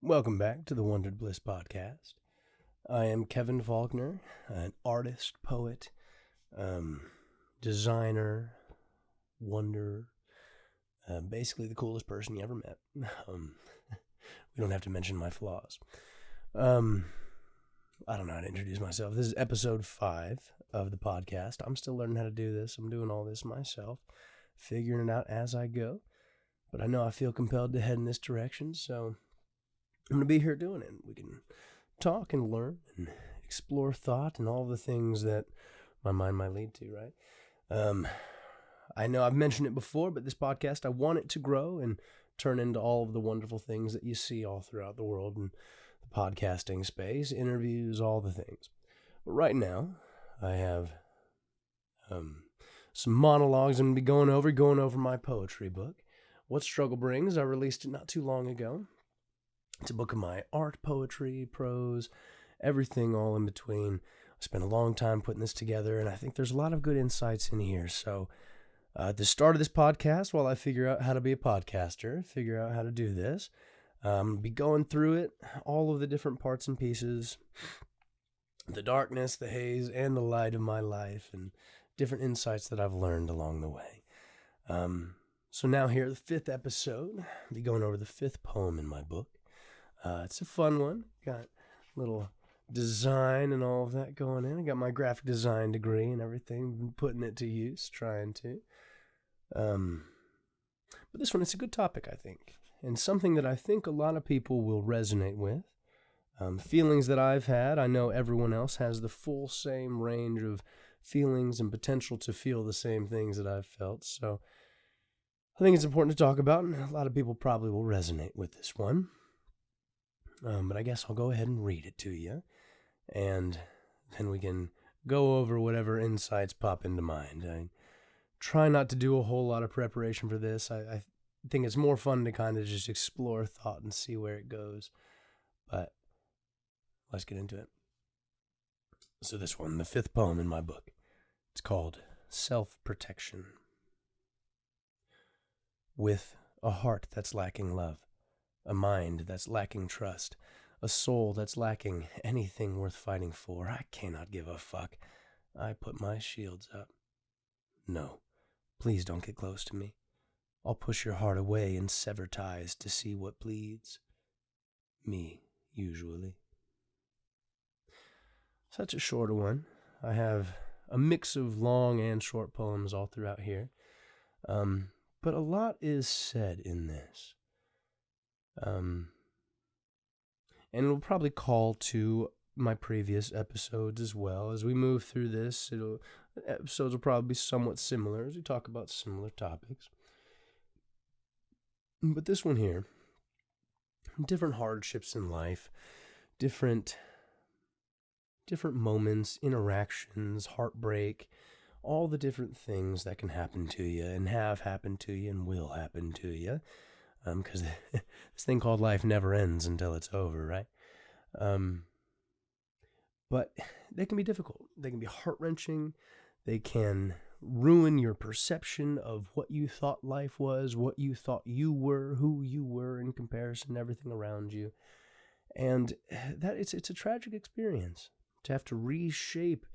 Welcome back to the Wondered Bliss Podcast. I am Kevin Faulkner, an artist, poet, designer, wonder, basically the coolest person you ever met. We don't have to mention my flaws. I don't know how to introduce myself. This is episode 5 of the podcast. I'm still learning how to do this. I'm doing all this myself, figuring it out as I go. But I know I feel compelled to head in this direction, so I'm going to be here doing it. We can talk and learn and explore thought and all the things that my mind might lead to, right? I know I've mentioned it before, but this podcast, I want it to grow and turn into all of the wonderful things that you see all throughout the world in the podcasting space, interviews, all the things. But right now, I have some monologues I'm going to be going over my poetry book. What Struggle Brings. I released it not too long ago. It's a book of my art, poetry, prose, everything all in between. I spent a long time putting this together, and I think there's a lot of good insights in here. So at the start of this podcast, while I figure out how to be a podcaster, figure out how to do this, be going through it, all of the different parts and pieces, the darkness, the haze, and the light of my life, and different insights that I've learned along the way. So now here, the 5th episode, I'll be going over the 5th poem in my book. It's a fun one. Got a little design and all of that going in. I got my graphic design degree and everything. Been putting it to use, trying to. But this one, it's a good topic, I think. And something that I think a lot of people will resonate with. Feelings that I've had. I know everyone else has the full same range of feelings and potential to feel the same things that I've felt. So I think it's important to talk about, and a lot of people probably will resonate with this one. But I guess I'll go ahead and read it to you, and then we can go over whatever insights pop into mind. I try not to do a whole lot of preparation for this. I think it's more fun to kind of just explore thought and see where it goes. But let's get into it. So this one, the 5th poem in my book, it's called Self-Protection. With a heart that's lacking love, a mind that's lacking trust, a soul that's lacking anything worth fighting for, I cannot give a fuck. I put my shields up. No, please don't get close to me. I'll push your heart away and sever ties to see what bleeds. Me, usually. Such a shorter one. I have a mix of long and short poems all throughout here. But a lot is said in this. And it'll probably call to my previous episodes as well. As we move through this, episodes will probably be somewhat similar as we talk about similar topics. But this one here, different hardships in life, different moments, interactions, heartbreak, all the different things that can happen to you and have happened to you and will happen to you. Because this thing called life never ends until it's over, right? But they can be difficult. They can be heart-wrenching. They can ruin your perception of what you thought life was, what you thought you were, who you were in comparison to everything around you. And that it's a tragic experience to have to reshape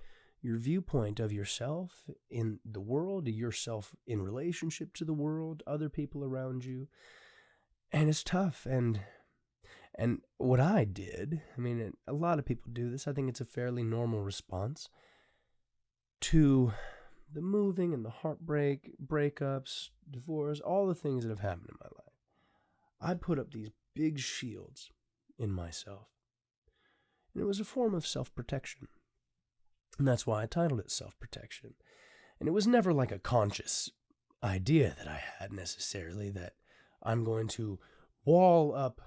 your viewpoint of yourself in the world, yourself in relationship to the world, other people around you. And it's tough. And what I did, I mean, a lot of people do this. I think it's a fairly normal response to the moving and the heartbreak, breakups, divorce, all the things that have happened in my life. I put up these big shields in myself. And it was a form of self-protection. And that's why I titled it Self-Protection. And it was never like a conscious idea that I had necessarily, that I'm going to wall up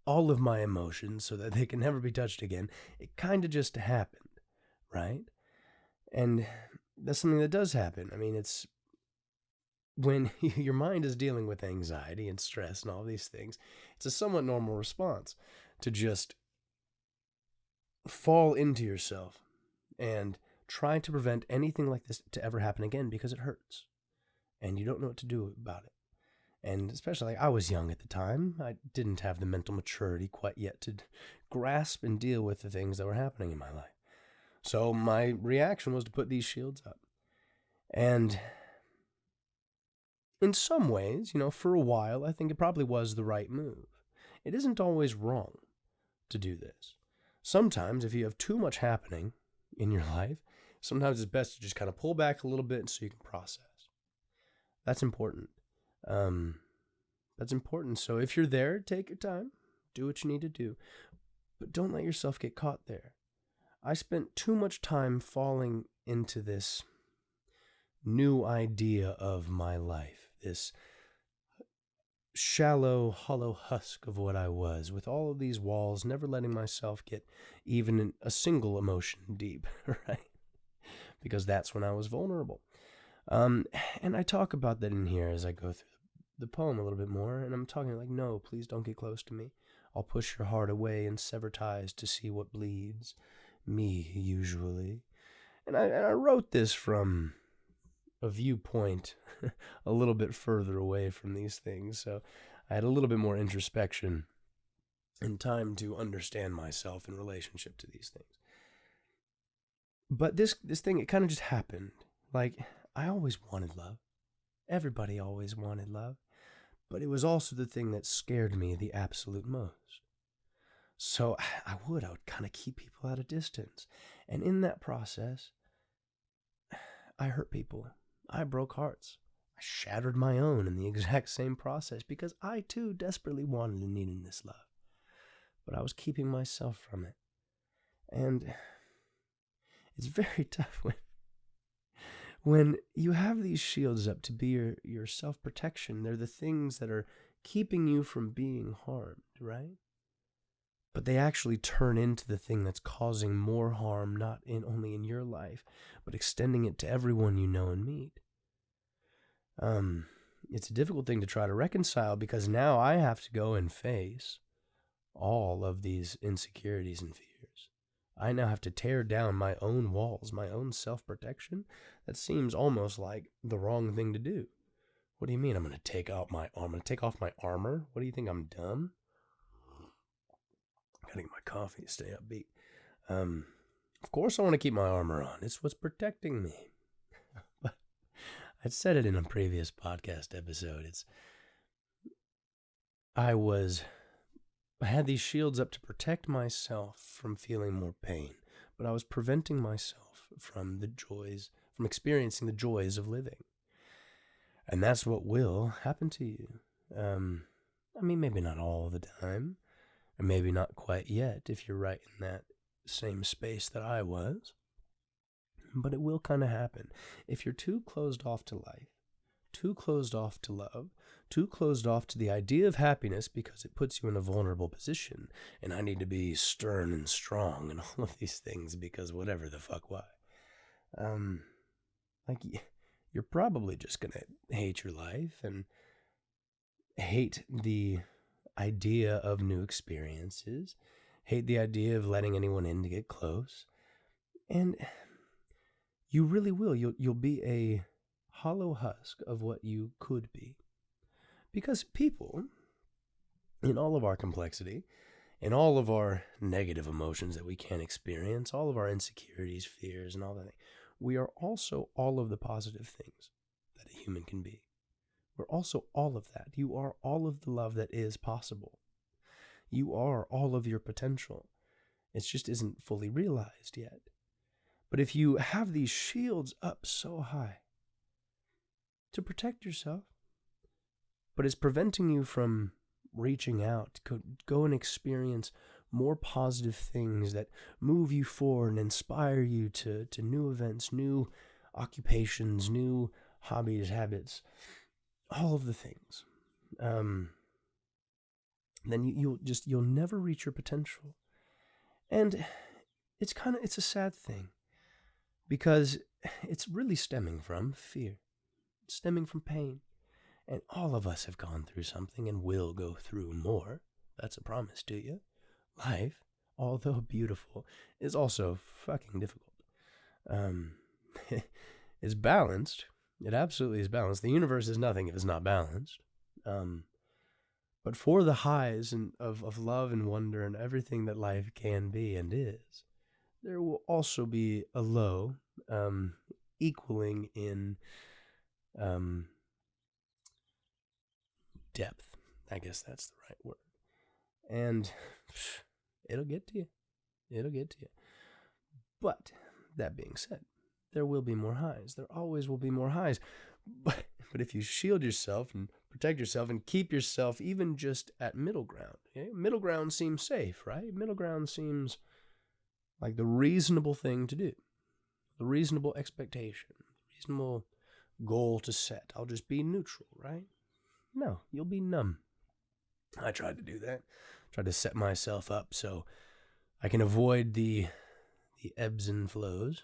all of my emotions so that they can never be touched again. It kind of just happened, right? And that's something that does happen. I mean, it's when your mind is dealing with anxiety and stress and all these things, it's a somewhat normal response to just fall into yourself and try to prevent anything like this to ever happen again, because it hurts and you don't know what to do about it. And especially, I was young at the time. I didn't have the mental maturity quite yet to grasp and deal with the things that were happening in my life. So my reaction was to put these shields up. And in some ways, for a while, I think it probably was the right move. It isn't always wrong to do this. Sometimes, if you have too much happening in your life, sometimes it's best to just kind of pull back a little bit so you can process. That's important. That's important. So if you're there, take your time, do what you need to do, but don't let yourself get caught there. I spent too much time falling into this new idea of my life, this shallow, hollow husk of what I was, with all of these walls, never letting myself get even a single emotion deep, right? Because that's when I was vulnerable. And I talk about that in here as I go through the poem a little bit more, and I'm talking like, no, please don't get close to me. I'll push your heart away and sever ties to see what bleeds. Me, usually. And I wrote this from a viewpoint a little bit further away from these things, so I had a little bit more introspection and time to understand myself in relationship to these things. But this thing, it kind of just happened. Like, I always wanted love. Everybody always wanted love. But it was also the thing that scared me the absolute most. So I would kind of keep people at a distance. And in that process, I hurt people. I broke hearts. I shattered my own in the exact same process because I too desperately wanted and needed this love. But I was keeping myself from it. And it's very tough when you have these shields up to be your self-protection. They're the things that are keeping you from being harmed, right? But they actually turn into the thing that's causing more harm, not only in your life, but extending it to everyone you know and meet. It's a difficult thing to try to reconcile because now I have to go and face all of these insecurities and fears. I now have to tear down my own walls, my own self-protection. That seems almost like the wrong thing to do. What do you mean I'm going to take off my armor? What do you think, I'm dumb? Gotta get my coffee to stay upbeat. Of course I want to keep my armor on. It's what's protecting me. But I said it in a previous podcast episode. I had these shields up to protect myself from feeling more pain, but I was preventing myself from experiencing the joys of living. And that's what will happen to you. Maybe not all the time, or maybe not quite yet if you're right in that same space that I was. But it will kind of happen. If you're too closed off to life, too closed off to love, too closed off to the idea of happiness because it puts you in a vulnerable position, and I need to be stern and strong and all of these things because whatever the fuck why. You're probably just going to hate your life and hate the idea of new experiences, hate the idea of letting anyone in to get close, and you really will. You'll be a hollow husk of what you could be. Because people, in all of our complexity, in all of our negative emotions that we can't experience, all of our insecurities, fears, and all that, we are also all of the positive things that a human can be. We're also all of that. You are all of the love that is possible. You are all of your potential. It just isn't fully realized yet. But if you have these shields up so high to protect yourself, but it's preventing you from reaching out to go and experience more positive things that move you forward and inspire you to new events, new occupations, new hobbies, habits, all of the things, then you'll never reach your potential. And it's a sad thing because it's really stemming from fear. It's stemming from pain. And all of us have gone through something and will go through more. That's a promise to you. Life, although beautiful, is also fucking difficult. It's balanced. It absolutely is balanced. The universe is nothing if it's not balanced. But for the highs of love and wonder and everything that life can be and is, there will also be a low, equaling in depth. I guess that's the right word. And it'll get to you. It'll get to you. But that being said, there will be more highs. There always will be more highs. But if you shield yourself and protect yourself and keep yourself even just at middle ground, okay? Middle ground seems safe, right? Middle ground seems like the reasonable thing to do, the reasonable expectation, the reasonable goal to set. I'll just be neutral, right? No, you'll be numb. I tried to do that. Tried to set myself up so I can avoid the ebbs and flows.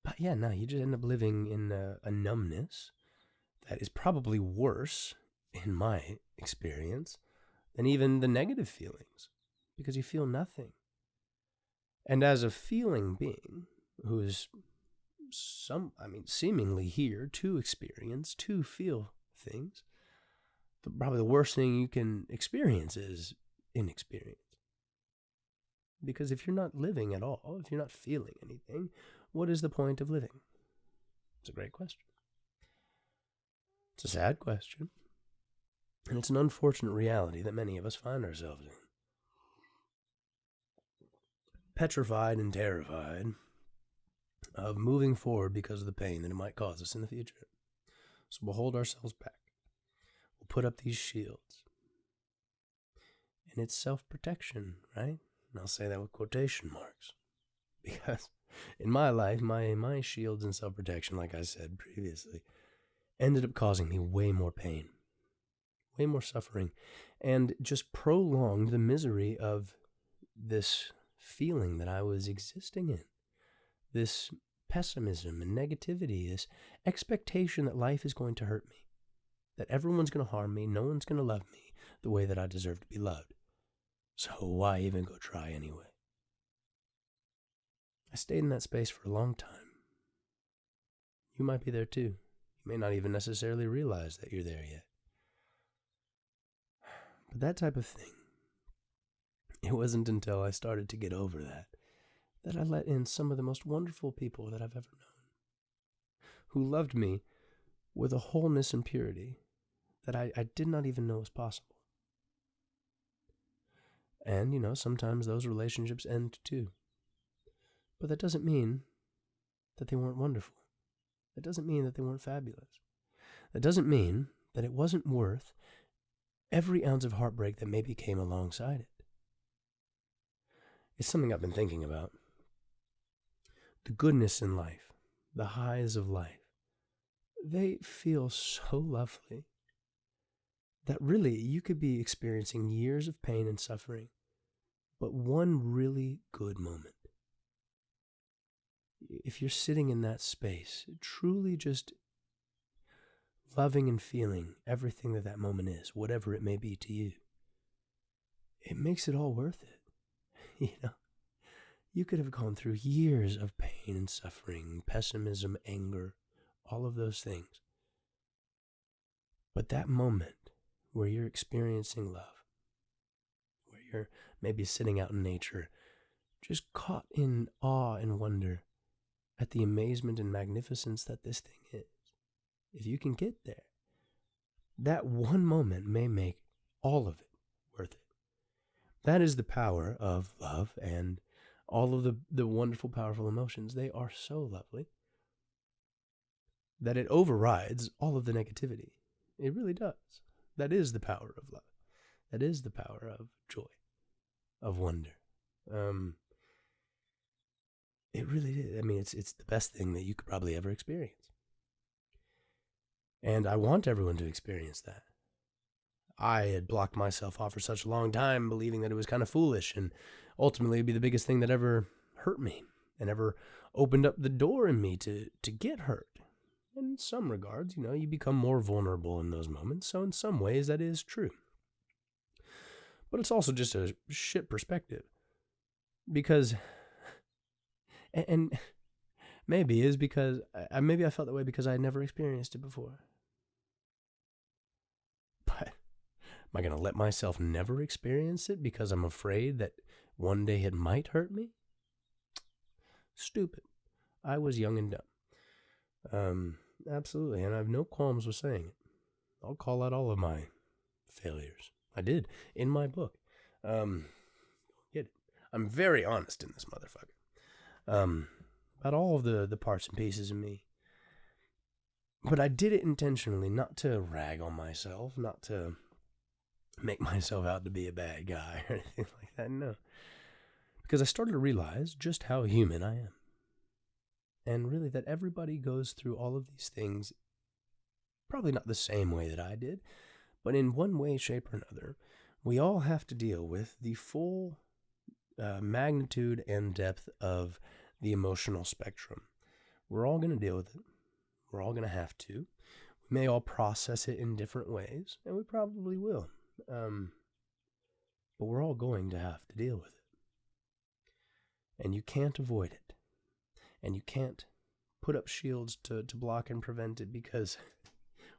But yeah, no, you just end up living in a numbness that is probably worse, in my experience, than even the negative feelings, because you feel nothing. And as a feeling being who is seemingly here to experience, to feel things, probably the worst thing you can experience is inexperience. Because if you're not living at all, if you're not feeling anything, what is the point of living? It's a great question. It's a sad question. And it's an unfortunate reality that many of us find ourselves in. Petrified and terrified of moving forward because of the pain that it might cause us in the future. So we'll hold ourselves back. We'll put up these shields. And it's self-protection, right? And I'll say that with quotation marks. Because in my life, my shields and self-protection, like I said previously, ended up causing me way more pain, way more suffering, and just prolonged the misery of this feeling that I was existing in. This pessimism and negativity, this expectation that life is going to hurt me, that everyone's going to harm me, no one's going to love me the way that I deserve to be loved. So why even go try anyway? I stayed in that space for a long time. You might be there too. You may not even necessarily realize that you're there yet. But that type of thing, it wasn't until I started to get over that I let in some of the most wonderful people that I've ever known, who loved me with a wholeness and purity that I did not even know was possible. And, sometimes those relationships end too. But that doesn't mean that they weren't wonderful. That doesn't mean that they weren't fabulous. That doesn't mean that it wasn't worth every ounce of heartbreak that maybe came alongside it. It's something I've been thinking about. The goodness in life, the highs of life, they feel so lovely that really you could be experiencing years of pain and suffering, but one really good moment. If you're sitting in that space, truly just loving and feeling everything that moment is, whatever it may be to you, it makes it all worth it. You could have gone through years of pain and suffering, pessimism, anger, all of those things. But that moment where you're experiencing love, where you're maybe sitting out in nature, just caught in awe and wonder at the amazement and magnificence that this thing is. If you can get there, that one moment may make all of it worth it. That is the power of love and all of the wonderful, powerful emotions. They are so lovely that it overrides all of the negativity. It really does. That is the power of love. That is the power of joy, of wonder. It really is. I mean, it's the best thing that you could probably ever experience. And I want everyone to experience that. I had blocked myself off for such a long time, believing that it was kind of foolish, and ultimately it'd be the biggest thing that ever hurt me and ever opened up the door in me to get hurt. In some regards, you become more vulnerable in those moments, so in some ways that is true. But it's also just a shit perspective. Because, and maybe is because, maybe I felt that way because I had never experienced it before. I going to let myself never experience it because I'm afraid that one day it might hurt me? Stupid. I was young and dumb. Absolutely, and I have no qualms with saying it. I'll call out all of my failures. I did in my book. Get it. I'm very honest in this motherfucker. About all of the parts and pieces of me. But I did it intentionally, not to rag on myself, not to make myself out to be a bad guy or anything like that, no. Because I started to realize just how human I am. And really that everybody goes through all of these things, probably not the same way that I did, but in one way, shape, or another, we all have to deal with the full magnitude and depth of the emotional spectrum. We're all going to deal with it. We're all going to have to. We may all process it in different ways, and we probably will. But we're all going to have to deal with it. And you can't avoid it. And you can't put up shields to block and prevent it, because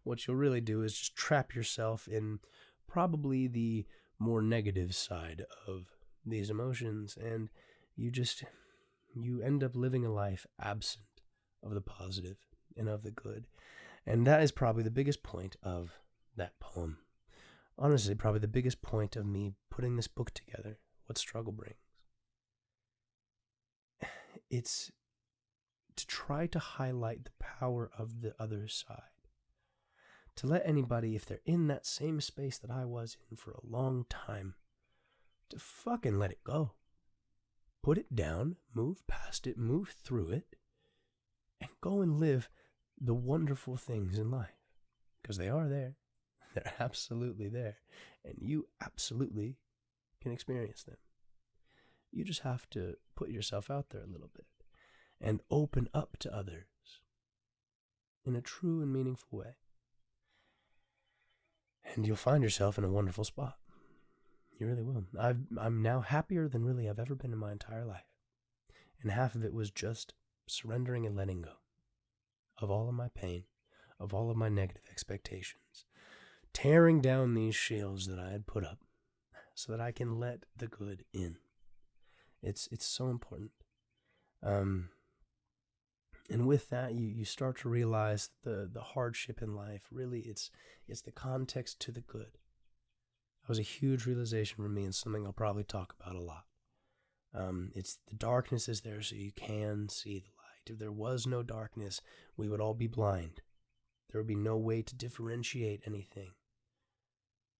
what you'll really do is just trap yourself in probably the more negative side of these emotions, and you end up living a life absent of the positive and of the good. And that is probably the biggest point of that poem. Honestly, probably the biggest point of me putting this book together, What Struggle Brings. It's to try to highlight the power of the other side. To let anybody, if they're in that same space that I was in for a long time, to fucking let it go. Put it down, move past it, move through it, and go and live the wonderful things in life. Because they are there. They're absolutely there. And you absolutely can experience them. You just have to put yourself out there a little bit and open up to others in a true and meaningful way. And you'll find yourself in a wonderful spot. You really will. I'm now happier than really I've ever been in my entire life. And half of it was just surrendering and letting go of all of my pain, of all of my negative expectations, tearing down these shields that I had put up so that I can let the good in. It's so important. And with that, you start to realize the hardship in life, really, it's the context to the good. That was a huge realization for me, and something I'll probably talk about a lot. It's the darkness is there so you can see the light. If there was no darkness, we would all be blind. There would be no way to differentiate anything.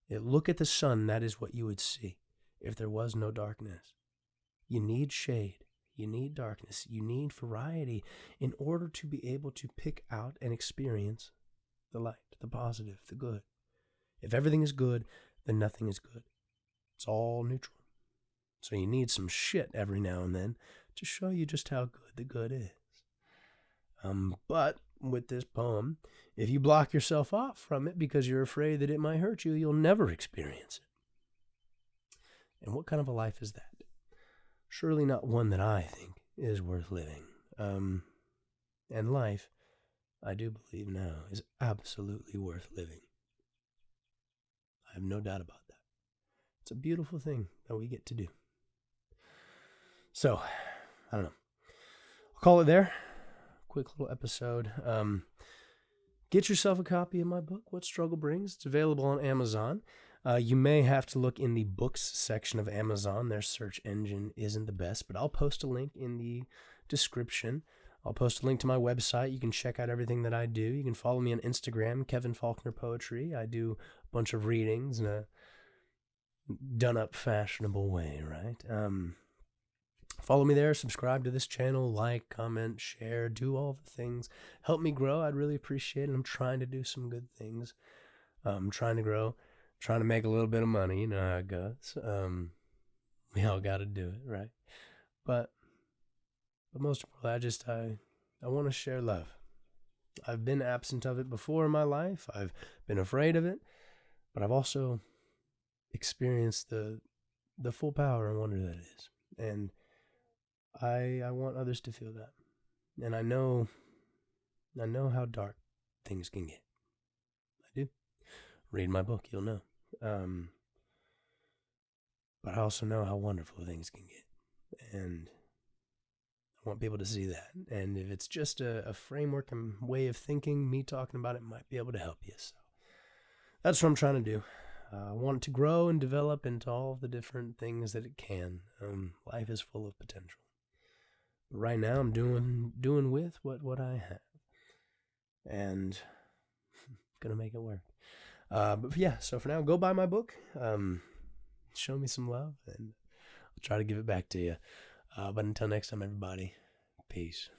Look at the sun, that is what you would see if there was no darkness. You need shade. You need darkness. You need variety in order to be able to pick out and experience the light, the positive, the good. If everything is good, then nothing is good. It's all neutral. So you need some shit every now and then to show you just how good the good is. But with this poem, if you block yourself off from it because you're afraid that it might hurt you, you'll never experience it. And what kind of a life is that? Surely not one that I think is worth living. And life, I do believe now, is absolutely worth living. I have no doubt about that. It's a beautiful thing that we get to do. So, I don't know. I'll call it there. Quick little episode. Get yourself a copy of my book, What Struggle Brings. It's available on Amazon. You may have to look in the books section of Amazon. Their search engine isn't the best, but I'll post a link in the description. I'll post a link to my website. You can check out everything that I do. You can follow me on Instagram, Kevin Faulkner Poetry. I do a bunch of readings in a done-up, fashionable way, right? Follow me there, subscribe to this channel, like, comment, share, do all the things. Help me grow. I'd really appreciate it. I'm trying to do some good things. I'm trying to grow, trying to make a little bit of money. You know how it goes. We all got to do it, right? But most of all, I want to share love. I've been absent of it before in my life. I've been afraid of it, but I've also experienced the full power and wonder that it is. And I want others to feel that. And I know how dark things can get. I do. Read my book, you'll know. But I also know how wonderful things can get. And I want people to see that. And if it's just a framework and way of thinking, me talking about it might be able to help you. So that's what I'm trying to do. I want it to grow and develop into all of the different things that it can. Life is full of potential. But right now I'm doing with what I have. And gonna make it work. But yeah, so for now, go buy my book. Show me some love, and I'll try to give it back to you. But until next time, everybody, peace.